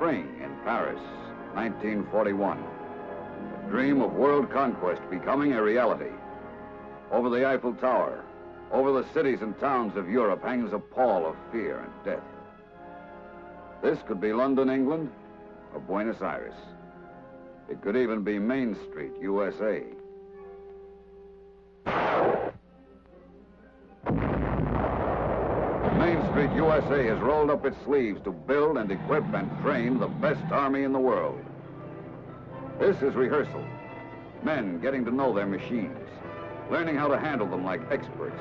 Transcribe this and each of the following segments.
spring in Paris, 1941. The dream of world conquest becoming a reality. Over the Eiffel Tower, over the cities and towns of Europe hangs a pall of fear and death. This could be London, England, or Buenos Aires. It could even be Main Street, USA. Main Street, USA has rolled up its sleeves to build and equip and train the best army in the world. This is rehearsal. Men getting to know their machines, learning how to handle them like experts,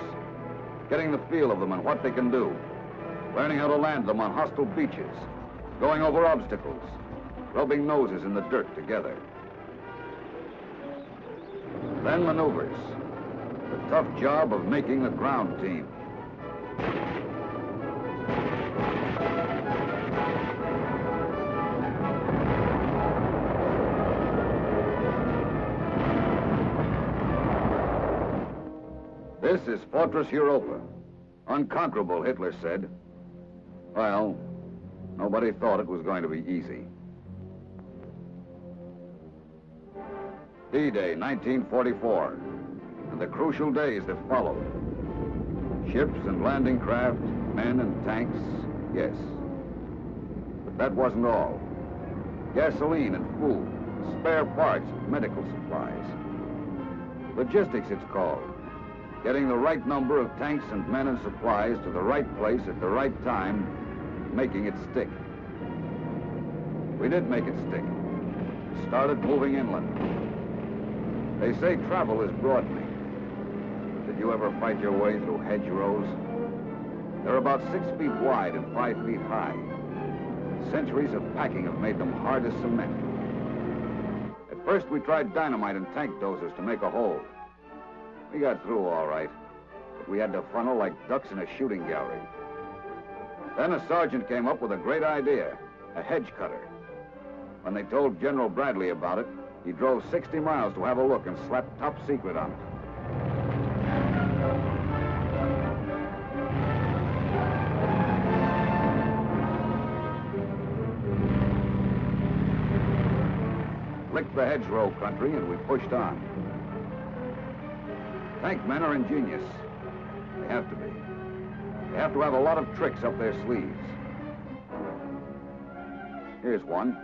getting the feel of them and what they can do, learning how to land them on hostile beaches, going over obstacles, rubbing noses in the dirt together. Then maneuvers, the tough job of making the ground team. This is Fortress Europa. Unconquerable, Hitler said. Well, nobody thought it was going to be easy. D-Day, 1944, and the crucial days that followed. Ships and landing craft, men and tanks, yes. But that wasn't all. Gasoline and food, spare parts, medical supplies. Logistics, it's called. Getting the right number of tanks and men and supplies to the right place at the right time, making it stick. We did make it stick. We started moving inland. They say travel is broadening. Did you ever fight your way through hedgerows? They're about 6 feet wide and 5 feet high. Centuries of packing have made them hard as cement. At first, we tried dynamite and tank dozers to make a hole. We got through all right, but we had to funnel like ducks in a shooting gallery. Then a sergeant came up with a great idea, a hedge cutter. When they told General Bradley about it, he drove 60 miles to have a look and slapped top secret on it. Licked the hedgerow country and we pushed on. Tank men are ingenious. They have to be. They have to have a lot of tricks up their sleeves. Here's one.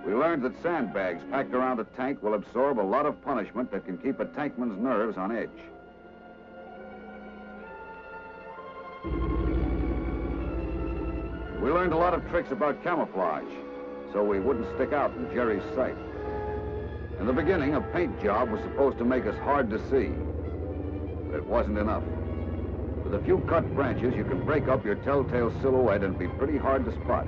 We learned that sandbags packed around a tank will absorb a lot of punishment that can keep a tankman's nerves on edge. We learned a lot of tricks about camouflage, so we wouldn't stick out in Jerry's sight. In the beginning, a paint job was supposed to make us hard to see, but it wasn't enough. With a few cut branches, you can break up your telltale silhouette and be pretty hard to spot.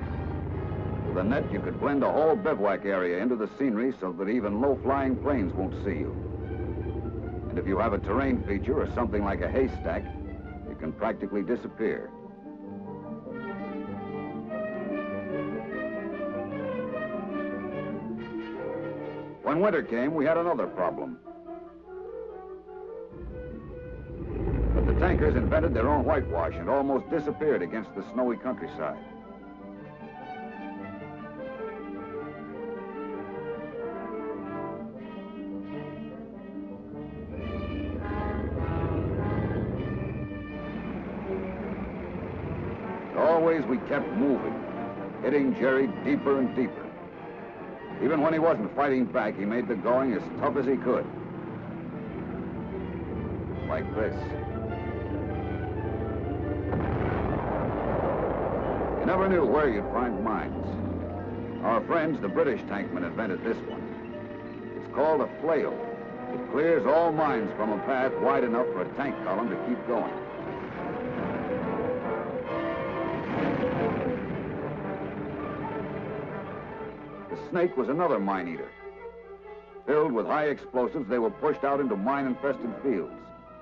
With a net, you could blend a whole bivouac area into the scenery so that even low-flying planes won't see you. And if you have a terrain feature or something like a haystack, you can practically disappear. When winter came, we had another problem. But the tankers invented their own whitewash and almost disappeared against the snowy countryside. Always we kept moving, hitting Jerry deeper and deeper. Even when he wasn't fighting back, he made the going as tough as he could. Like this. You never knew where you'd find mines. Our friends, the British tankmen, invented this one. It's called a flail. It clears all mines from a path wide enough for a tank column to keep going. The Snake was another mine-eater. Filled with high explosives, they were pushed out into mine-infested fields,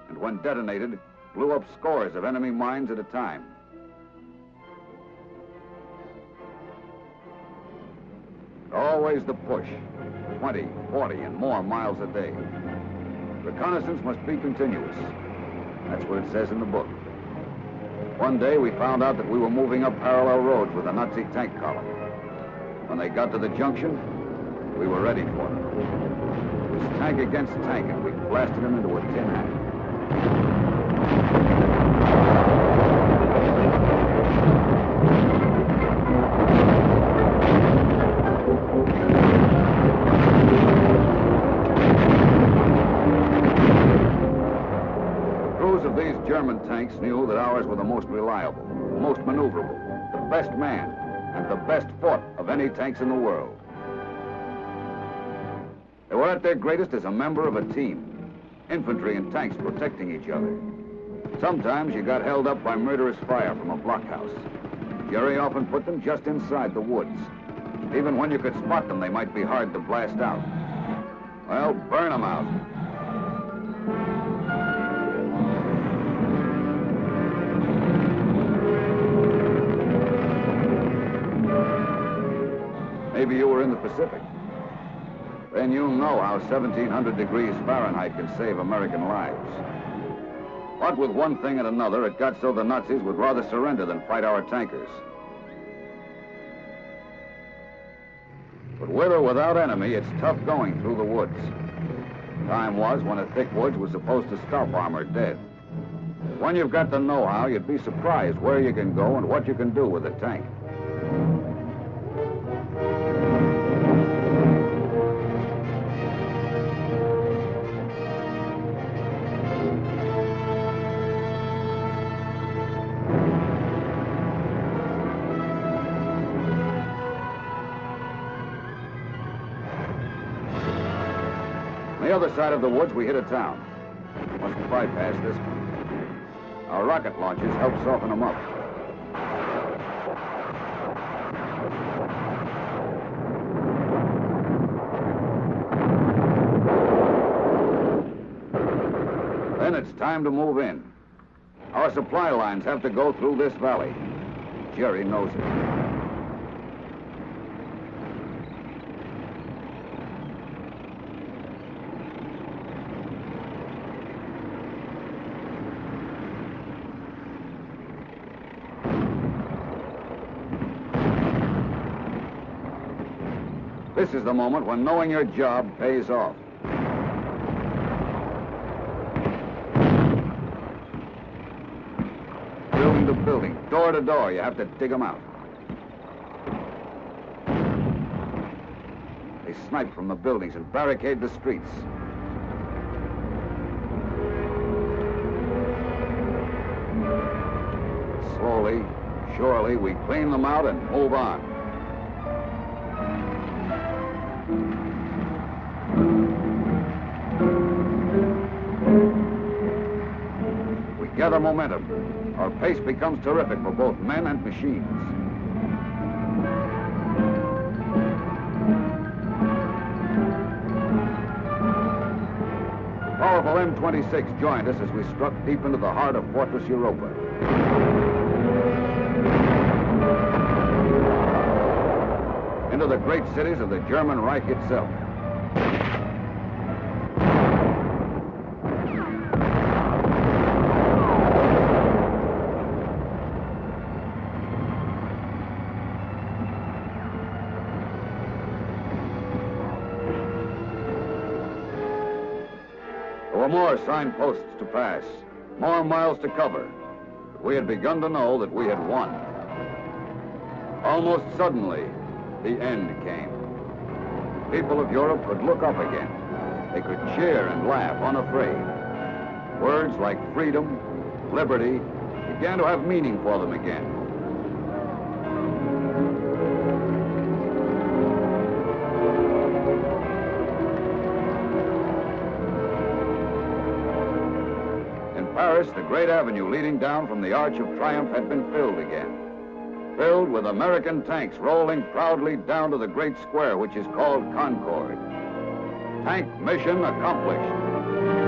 and when detonated, blew up scores of enemy mines at a time. Always the push, 20, 40, and more miles a day. Reconnaissance must be continuous. That's what it says in the book. One day, we found out that we were moving up parallel roads with a Nazi tank column. When they got to the junction, we were ready for them. It was tank against tank, and we blasted them into a tin hat. These German tanks knew that ours were the most reliable, the most maneuverable, the best manned, and the best fought of any tanks in the world. They were at their greatest as a member of a team, infantry and tanks protecting each other. Sometimes you got held up by murderous fire from a blockhouse. Jerry often put them just inside the woods. Even when you could spot them, they might be hard to blast out. Well, burn them out. Maybe you were in the Pacific. Then you'll know how 1700 degrees Fahrenheit can save American lives. But with one thing and another, it got so the Nazis would rather surrender than fight our tankers. But with or without enemy, it's tough going through the woods. Time was when a thick woods was supposed to stop armor dead. When you've got the know-how, you'd be surprised where you can go and what you can do with a tank. On the other side of the woods, we hit a town. Must have bypassed this one. Our rocket launchers helped soften them up. Then it's time to move in. Our supply lines have to go through this valley. Jerry knows it. This is the moment when knowing your job pays off. Building to building, door to door, you have to dig them out. They snipe from the buildings and barricade the streets. Slowly, surely, we clean them out and move on. We gather momentum. Our pace becomes terrific for both men and machines. The powerful M-26 joined us as we struck deep into the heart of Fortress Europa. Into the great cities of the German Reich itself. There were more signposts to pass, more miles to cover. But we had begun to know that we had won. Almost suddenly, the end came. People of Europe could look up again. They could cheer and laugh unafraid. Words like freedom, liberty, began to have meaning for them again. In Paris, the great avenue leading down from the Arch of Triumph had been filled again. Filled with American tanks rolling proudly down to the great square which is called Concord. Tank mission accomplished.